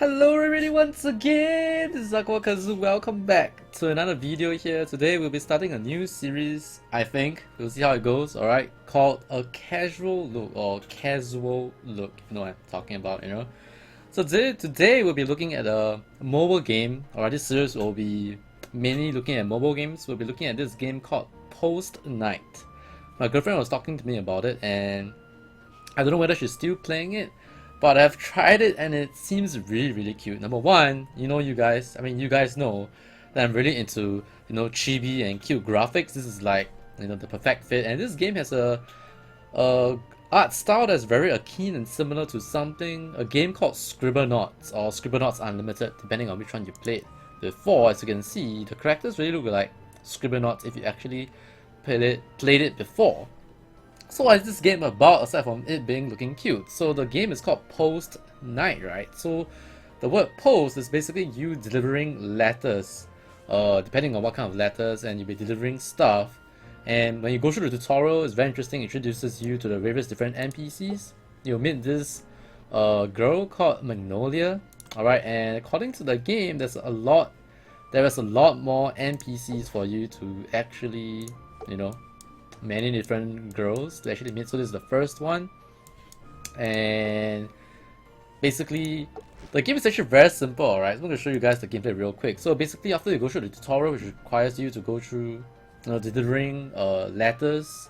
Hello everybody once again, this is AikawaKazu, welcome back to another video here. Today we'll be starting a new series, I think. We'll see how it goes, alright? Called A Casual Look, or Casual Look, you know what I'm talking about, you know? So today we'll be looking at a mobile game, alright? This series will be mainly looking at mobile games. We'll be looking at this game called Postknights. My girlfriend was talking to me about it and I don't know whether she's still playing it. But I've tried it and it seems really cute. Number one, you guys know that I'm really into, chibi and cute graphics. This is like, the perfect fit. And this game has a art style that's very akin and similar to a game called Scribblenauts or Scribblenauts Unlimited, depending on which one you played before. As you can see, the characters really look like Scribblenauts if you actually played it before. So what is this game about aside from it looking cute? So the game is called Postknights, right? So the word post is basically you delivering letters, depending on what kind of letters, and you'll be delivering stuff. And when you go through the tutorial, it's very interesting. It introduces you to the various different NPCs. You'll meet this girl called Magnolia, alright, and according to the game, there is a lot more NPCs for you to actually, many different girls to actually meet. So this is the first one, and basically the game is actually very simple. Alright, I'm going to show you guys the gameplay real quick. So basically, after you go through the tutorial, which requires you to go through delivering letters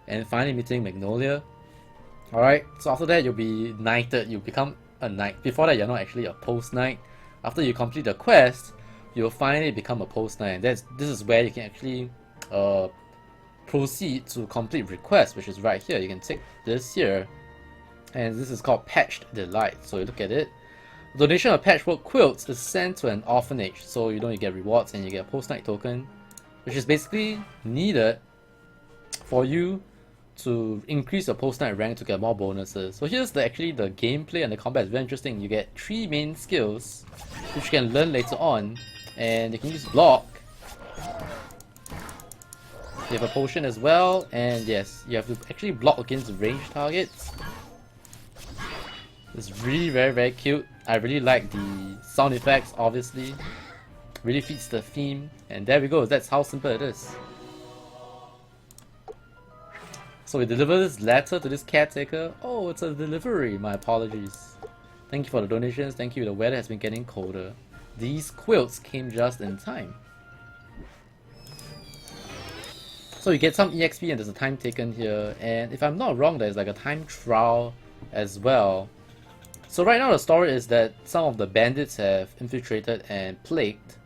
and finally meeting Magnolia. Alright, so after that you'll be knighted, you become a knight. Before that you're not actually a post knight. After you complete the quest, you'll finally become a post knight, and this is where you can actually proceed to complete request, which is right here. You can take this here, and this is called Patched Delight. So you look at it. Donation of patchwork quilts is sent to an orphanage. So you get rewards and you get a post-night token, which is basically needed for you to increase your post-night rank to get more bonuses. So here's actually the gameplay, and the combat is very interesting. You get 3 main skills, which you can learn later on, and you can use block. You have a potion as well, and yes, you have to actually block against ranged targets. It's really very cute. I really like the sound effects, obviously. Really fits the theme, and there we go. That's how simple it is. So we deliver this letter to this caretaker. Oh, it's a delivery. My apologies. Thank you for the donations. Thank you. The weather has been getting colder. These quilts came just in time. So you get some EXP and there's a time taken here, and if I'm not wrong, there's like a time trial as well. So right now the story is that some of the bandits have infiltrated and plagued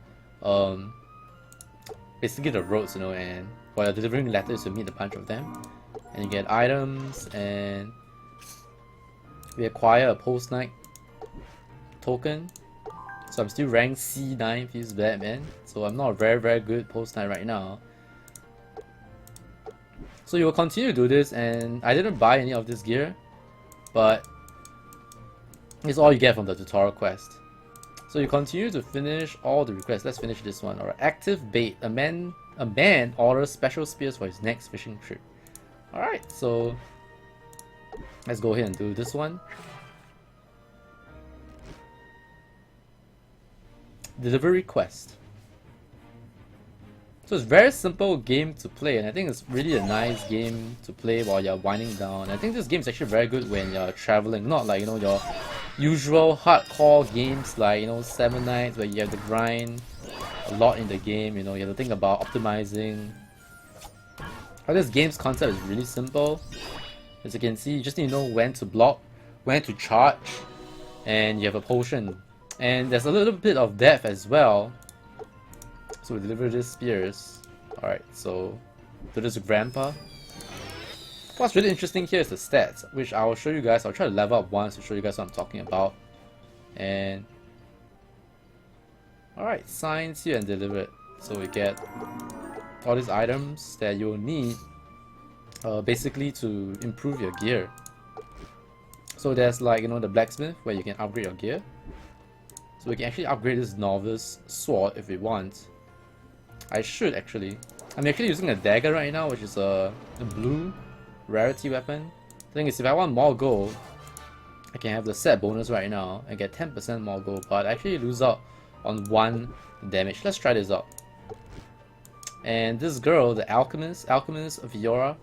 basically the roads, and while you're delivering letters you meet a bunch of them, and you get items, and we acquire a post-night token. So I'm still ranked C9, feels bad, man. So I'm not a very good post-night right now. So you will continue to do this, and I didn't buy any of this gear, but it's all you get from the tutorial quest. So you continue to finish all the requests. Let's finish this one. Alright, active bait. A man orders special spears for his next fishing trip. Alright, so let's go ahead and do this one. Delivery quest. So it's a very simple game to play, and I think it's really a nice game to play while you're winding down. I think this game is actually very good when you're traveling, not like your usual hardcore games like 7 Nights where you have to grind a lot in the game. You have to think about optimizing. But this game's concept is really simple. As you can see, you just need to know when to block, when to charge, and you have a potion. And there's a little bit of depth as well. So we deliver these spears. Alright, so do this with Grandpa. What's really interesting here is the stats, which I will show you guys. I'll try to level up once to show you guys what I'm talking about. And alright, signs here and deliver it. So we get all these items that you'll need basically to improve your gear. So there's like the blacksmith where you can upgrade your gear. So we can actually upgrade this novice sword if we want. I should actually. I'm actually using a dagger right now, which is a blue rarity weapon. The thing is, if I want more gold, I can have the set bonus right now and get 10% more gold, but I actually lose out on 1 damage. Let's try this out. And this girl, the Alchemist Viora,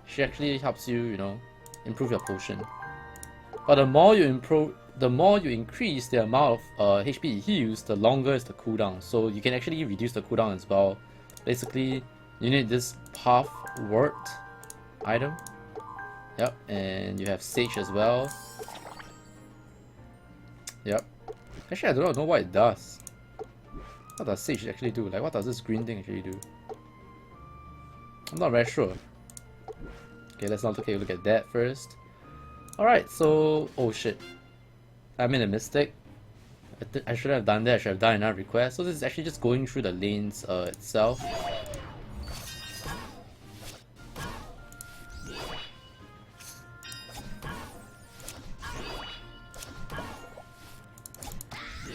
she actually helps you, you know, improve your potion. But the more you increase the amount of HP it heals, the longer is the cooldown. So you can actually reduce the cooldown as well. Basically, you need this Pathword item. Yep, and you have Sage as well. Yep. Actually, I don't know what it does. What does Sage actually do? Like, what does this green thing actually do? I'm not very sure. Okay, let's not take a look at that first. Alright, so... oh shit. I made a mistake. I shouldn't have done that. I should have done another request. So this is actually just going through the lanes itself.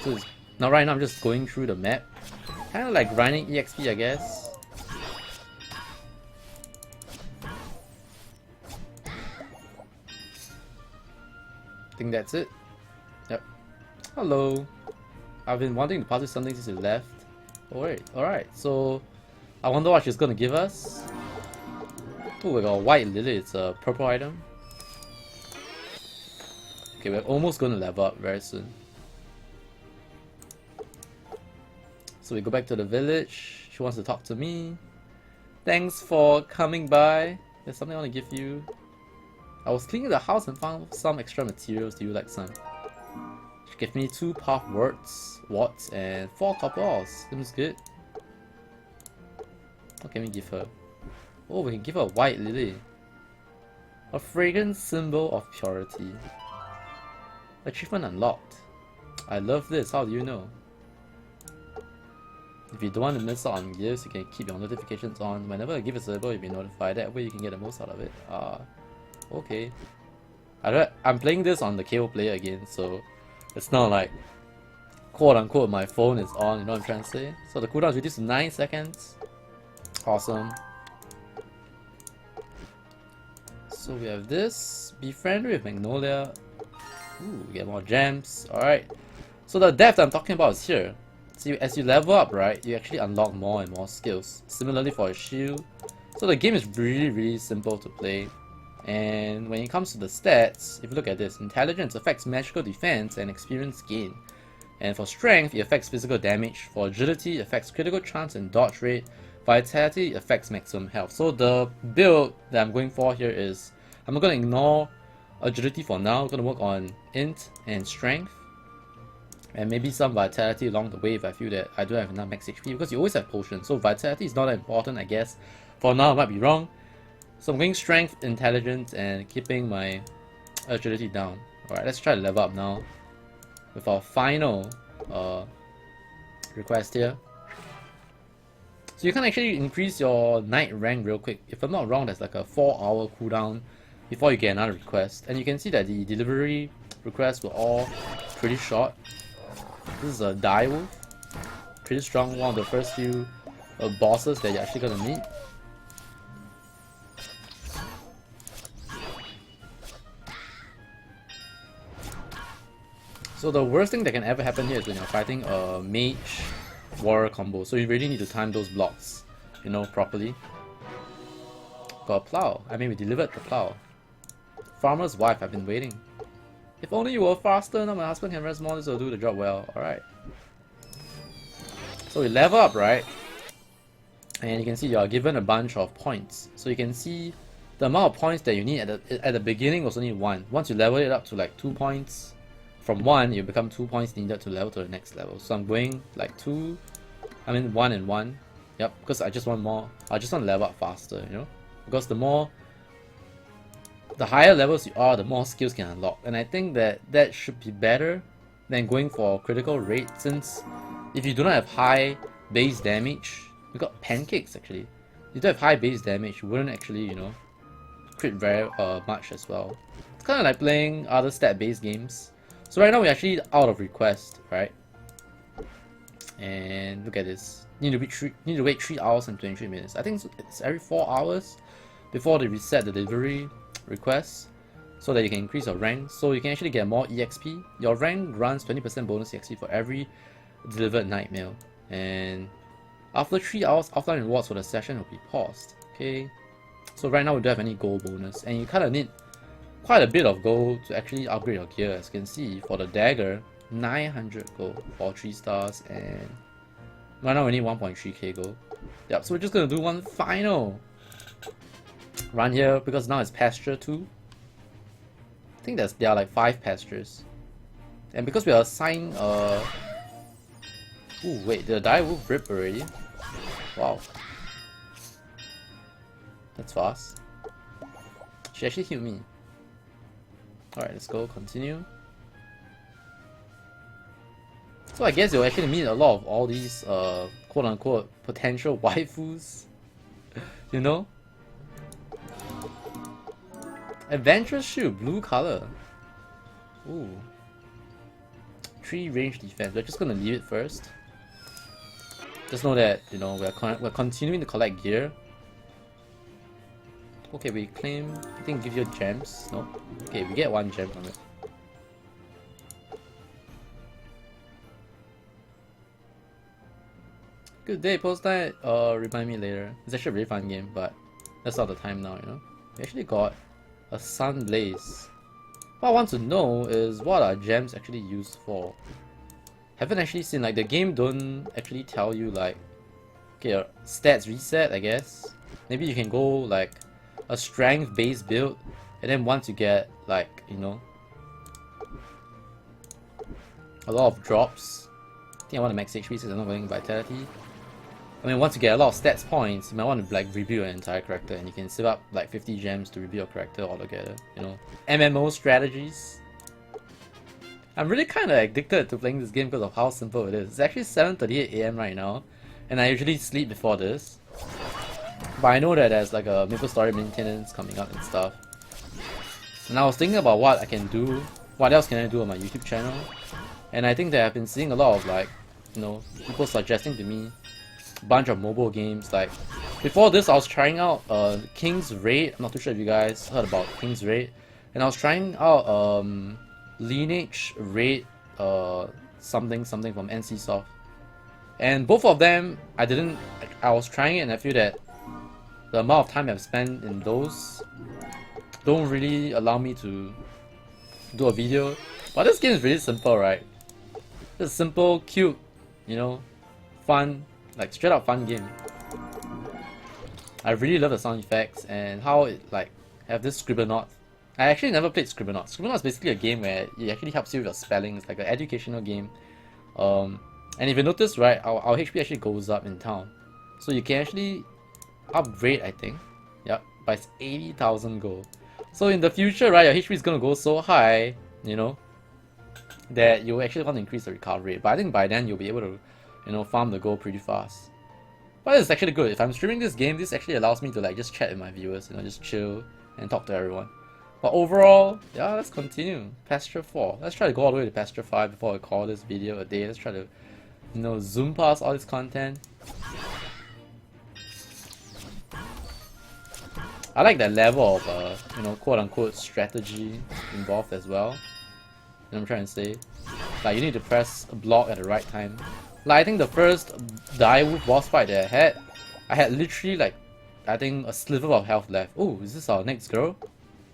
So now right now I'm just going through the map. Kind of like grinding EXP, I guess. I think that's it. Yep. Hello. I've been wanting to pass you something since you left. Alright. So I wonder what she's gonna give us. Oh, we got a white lily. It's a purple item. Okay, we're almost gonna level up very soon. So we go back to the village. She wants to talk to me. Thanks for coming by. There's something I want to give you. I was cleaning the house and found some extra materials. Do you like some? She gave me 2 Pathwords, Warts, and 4 copper ores. Seems good. What can we give her? Oh, we can give her a white lily. A fragrant symbol of purity. Achievement unlocked. I love this. How do you know? If you don't want to miss out on gifts, you can keep your notifications on. Whenever a gift is available, you'll be notified. That way you can get the most out of it. Okay. I'm playing this on the KO player again, so it's not like quote unquote my phone is on, you know what I'm trying to say? So the cooldown is reduced to 9 seconds. Awesome. So we have this. Be friendly with Magnolia. Ooh, get more gems. Alright. So the depth I'm talking about is here. So as you level up, right, you actually unlock more and more skills. Similarly for a shield. So the game is really simple to play. And when it comes to the stats, if you look at this, intelligence affects magical defense and experience gain. And for strength, it affects physical damage. For agility, it affects critical chance and dodge rate. Vitality affects maximum health. So the build that I'm going for here is, I'm going to ignore agility for now. I'm going to work on int and strength. And maybe some vitality along the way if I feel that I don't have enough max HP. Because you always have potions. So vitality is not that important, I guess. For now, I might be wrong. So I'm going strength, intelligence, and keeping my agility down. Alright, let's try to level up now with our final request here. So you can actually increase your knight rank real quick. If I'm not wrong, there's like a 4-hour cooldown before you get another request. And you can see that the delivery requests were all pretty short. This is a direwolf. Pretty strong, one of the first few bosses that you're actually gonna meet. So the worst thing that can ever happen here is when you're fighting a mage warrior combo. So you really need to time those blocks, you know, properly. Got a plow. I mean, we delivered the plow. Farmer's wife, I've been waiting. If only you were faster, now my husband can rest more, this will do the job well. Alright. So we level up, right? And you can see you are given a bunch of points. So you can see the amount of points that you need at the beginning was only 1. Once you level it up to like 2 points, from 1 you become 2 points needed to level to the next level. So I'm going like 1 and 1. Yep, because I just want more. I just want to level up faster, you know? Because the higher levels you are, the more skills can unlock. And I think that should be better than going for critical rate, since if you do not have high base damage, we got pancakes actually. If you don't have high base damage, you wouldn't actually, you know, crit very much as well. It's kind of like playing other stat-based games. So right now we're actually out of request, right? And look at this. Need to wait 3 hours and 23 minutes. I think it's every 4 hours before they reset the delivery request. so that you can increase your rank, so you can actually get more EXP. Your rank runs 20% bonus EXP for every delivered night mail, and after 3 hours, offline rewards for the session will be paused. Okay, so right now we don't have any gold bonus, and you kind of need quite a bit of gold to actually upgrade your gear. As you can see, for the dagger, 900 gold for 3 stars, and right now we need 1.3k gold. Yep, so we're just gonna do one final run here because now it's pasture 2. I think there are like 5 pastures, and because we are assigned ooh, wait, the die wolf rip already? Wow, that's fast. She actually healed me. Alright, let's go, continue. So I guess you'll actually meet a lot of all these quote-unquote potential waifus, you know? Adventurous shoe, blue color. Ooh. 3 range defense. We're just gonna leave it first. Just know that, you know, we're continuing to collect gear. Okay, we claim. I think give you gems. No. Okay, we get 1 gem from it. Good day, Postknights. Remind me later. It's actually a really fun game, but that's not the time now, you know? We actually got a sun blaze. What I want to know is what are gems actually used for? Haven't actually seen, like, the game don't actually tell you, like, okay, your stats reset, I guess. Maybe you can go like a strength based build, and then once you get, like, you know, a lot of drops. I think I want to max HP since I'm not going vitality. I mean, once you get a lot of stats points, you might want to like rebuild an entire character, and you can save up like 50 gems to rebuild your character altogether. You know, MMO strategies. I'm really kind of addicted to playing this game because of how simple it is. It's actually 7:38 AM right now, and I usually sleep before this. But I know that there's like a MapleStory maintenance coming up and stuff. And I was thinking about what I can do, what else can I do on my YouTube channel. And I think that I've been seeing a lot of, like, you know, people suggesting to me a bunch of mobile games. Like, before this I was trying out King's Raid. I'm not too sure if you guys heard about King's Raid. And I was trying out Lineage Raid something from NCSoft. And both of them, I was trying it, and I feel that the amount of time I've spent in those don't really allow me to do a video. But this game is really simple, right? It's simple, cute, you know, fun, like straight up fun game. I really love the sound effects and how it like have this Scribblenauts. I actually never played Scribblenauts. Scribblenauts is basically a game where it actually helps you with your spelling. It's like an educational game. And if you notice, right, our HP actually goes up in town. So you can actually upgrade, I think. Yep, by 80,000 gold. So in the future, right, your HP is gonna go so high, you know, that you actually want to increase the recovery rate. But I think by then you'll be able to, you know, farm the gold pretty fast. But it's actually good. If I'm streaming this game, this actually allows me to like just chat with my viewers, you know, just chill and talk to everyone. But overall, yeah, let's continue. Pasture 4. Let's try to go all the way to Pasture 5 before I call this video a day. Let's try to, you know, zoom past all this content. I like that level of, you know, quote-unquote strategy involved as well. You know what I'm trying to say? Like, you need to press a block at the right time. Like, I think the first Direwolf boss fight that I had literally, like, I think a sliver of health left. Oh, is this our next girl?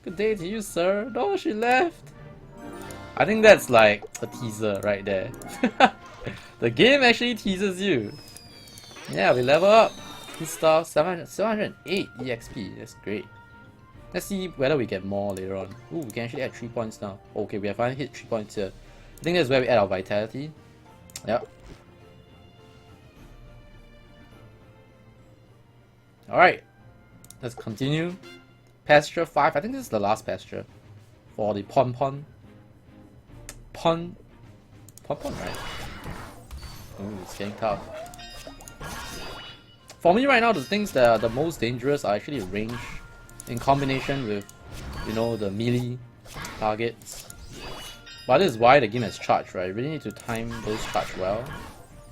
Good day to you, sir. No, she left. I think that's like a teaser right there. The game actually teases you. Yeah, we level up. Good stuff. 708 EXP. That's great. Let's see whether we get more later on. Ooh, we can actually add 3 points now. Okay, we have finally hit 3 points here. I think that's where we add our vitality. Yep. Alright. Let's continue. Pasture 5. I think this is the last pasture for the POMPON. POMPON, right? Ooh, it's getting tough. For me right now, the things that are the most dangerous are actually range in combination with, you know, the melee targets. But this is why the game has charge, right? You really need to time those charge well,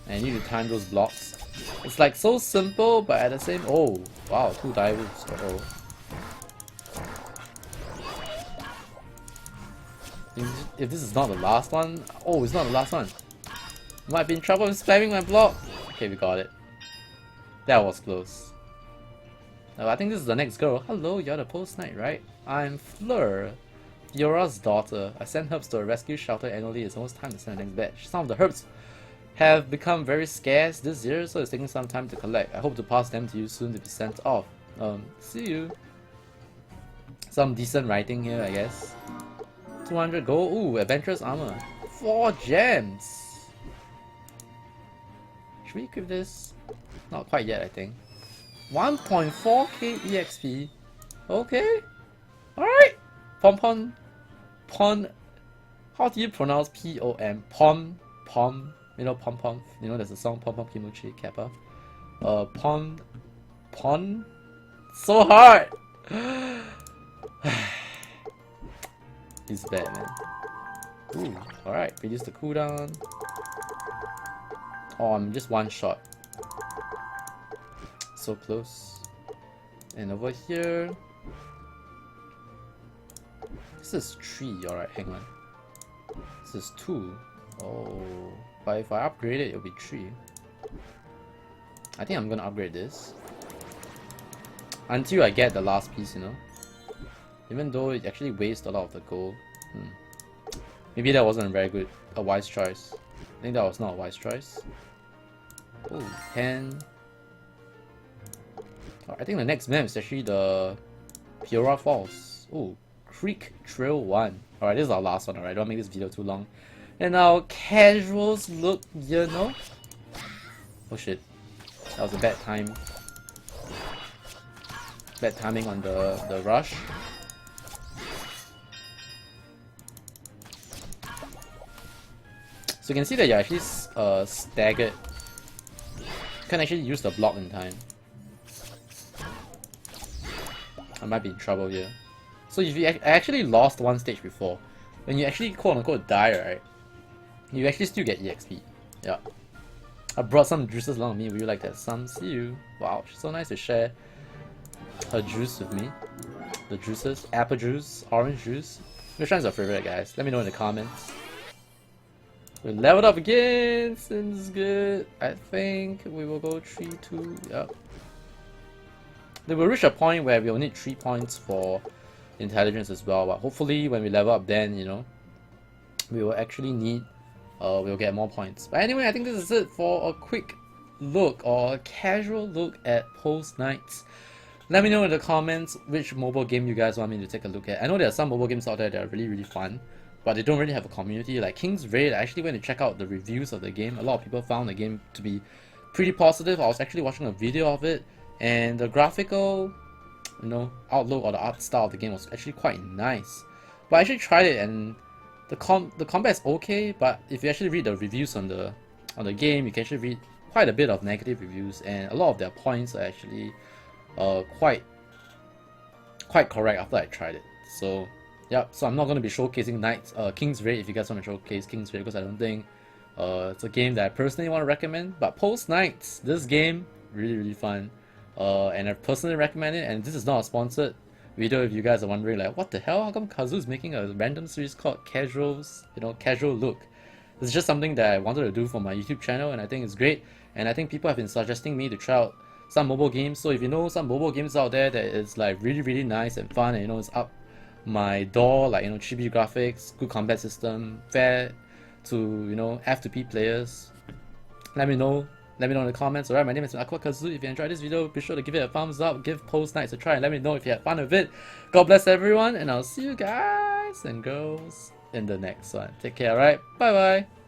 and you need to time those blocks. It's like so simple, but at the same. Oh, wow, 2 Direwolves. Uh oh. If this is not the last one, oh, it's not the last one. Might be in trouble with spamming my block. Okay, we got it. That was close. I think this is the next girl. Hello, you're the Postknight, right? I'm Fleur, Fiora's daughter. I send herbs to a rescue shelter annually. It's almost time to send the next batch. Some of the herbs have become very scarce this year, so it's taking some time to collect. I hope to pass them to you soon to be sent off. See you. Some decent writing here, I guess. 200 gold. Ooh, adventurous armor. 4 gems. Should we equip this? Not quite yet, I think. 1.4k EXP. Okay. Alright. POMPON. How do you pronounce P-O-M? Pom. You know, pom. You know, there's a song, Pom Kimuchi Kappa. Pon. So hard! He's bad, man. Ooh, alright. Reduce the cooldown. Oh, I'm just one shot. So close. And over here. This is 3, alright, hang on. This is 2. Oh, but if I upgrade it, it'll be 3. I think I'm gonna upgrade this. Until I get the last piece, you know? Even though it actually wastes a lot of the gold. Maybe that wasn't a wise choice. I think that was not a wise choice. Oh, 10. I think the next map is actually the Fiora Falls. Oh, Creek Trail 1. Alright, this is our last one, alright? Don't make this video too long. And our casuals look, you know? Oh shit. That was a bad time. Bad timing on the rush. So you can see that you're actually staggered. You can't actually use the block in time. I might be in trouble here. So if you actually lost one stage before, when you actually quote unquote die, right? You actually still get EXP. Yeah. I brought some juices along with me. Would you like that? Some? See you. Wow, she's so nice to share her juice with me. The juices. Apple juice, orange juice. Which one's your favorite, guys? Let me know in the comments. We leveled up again. Seems good. I think we will go 3-2. Yep. They will reach a point where we will need 3 points for intelligence as well. But hopefully when we level up then, you know, we will actually need we'll get more points. But anyway, I think this is it for a quick look or a casual look at Postknights. Let me know in the comments which mobile game you guys want me to take a look at. I know there are some mobile games out there that are really fun, but they don't really have a community. Like King's Raid, I actually went to check out the reviews of the game. A lot of people found the game to be pretty positive. I was actually watching a video of it, and the graphical, you know, outlook or the art style of the game was actually quite nice. But I actually tried it, and the combat's okay, but if you actually read the reviews on the game, you can actually read quite a bit of negative reviews, and a lot of their points are actually quite correct after I tried it. So yeah, so I'm not going to be showcasing King's Raid if you guys want to showcase King's Raid, because I don't think it's a game that I personally want to recommend. But Postknights, this game, really fun, and I personally recommend it. And this is not a sponsored video if you guys are wondering like, what the hell, how come Kazu is making a random series called Casuals, you know, Casual Look. It's just something that I wanted to do for my YouTube channel, and I think it's great. And I think people have been suggesting me to try out some mobile games. So if you know some mobile games out there that is like really nice and fun, and you know, it's up my door, like, you know, chibi graphics, good combat system, fair to, you know, F2P players, let me know in the comments. Alright, my name is AikawaKazu. If you enjoyed this video, be sure to give it a thumbs up, give Postknights a try, and let me know if you had fun with it. God bless everyone, and I'll see you guys and girls in the next one. Take care, alright? Bye bye!